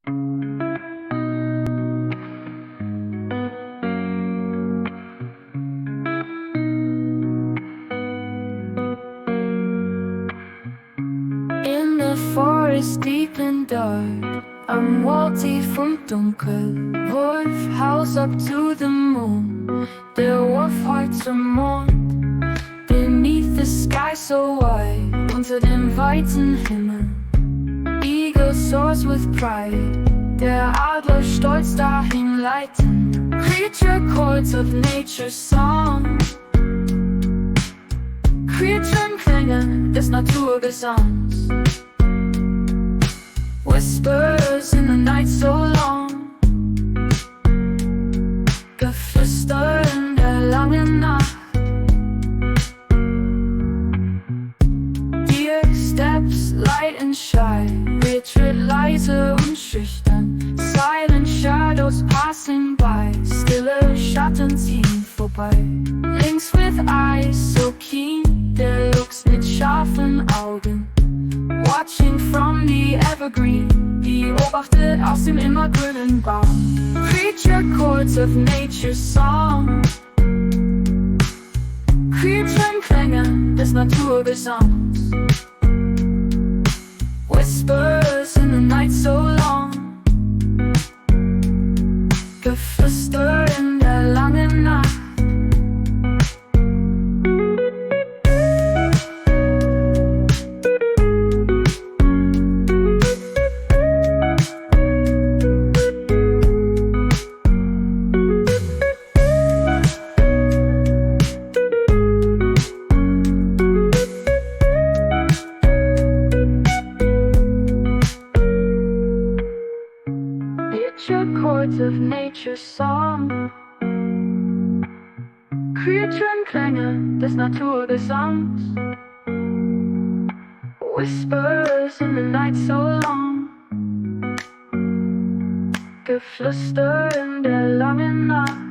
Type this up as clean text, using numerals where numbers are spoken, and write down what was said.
In the forest deep and dark, am Walti vom Dunkel. Wolf house up to the moon, der Wolf heult zum Mond. Beneath the sky so wide, unter dem weiten Himmel. Eagle soars with pride, der Adler stolz dahin leiten. Creature chords of nature's song, Creaturenklänge des Naturgesangs. Whispers in the night so long, Geflüster in der langen Nacht. Dear steps light and shy, wir tritt leise und schüchtern. Silent shadows passing by, stille Schatten ziehen vorbei. Lynx with eyes so keen, der looks mit scharfen Augen. Watching from the evergreen, beobachtet aus dem immergrünen Baum. Creature chords of nature's song, Creaturenklänge des Naturgesangs. Whispers in the night so long, Geflüster in der langen Nacht. Chords of nature's song, Creaturenklänge des Naturgesangs. Whispers in the night so long, Geflüster in der langen Nacht.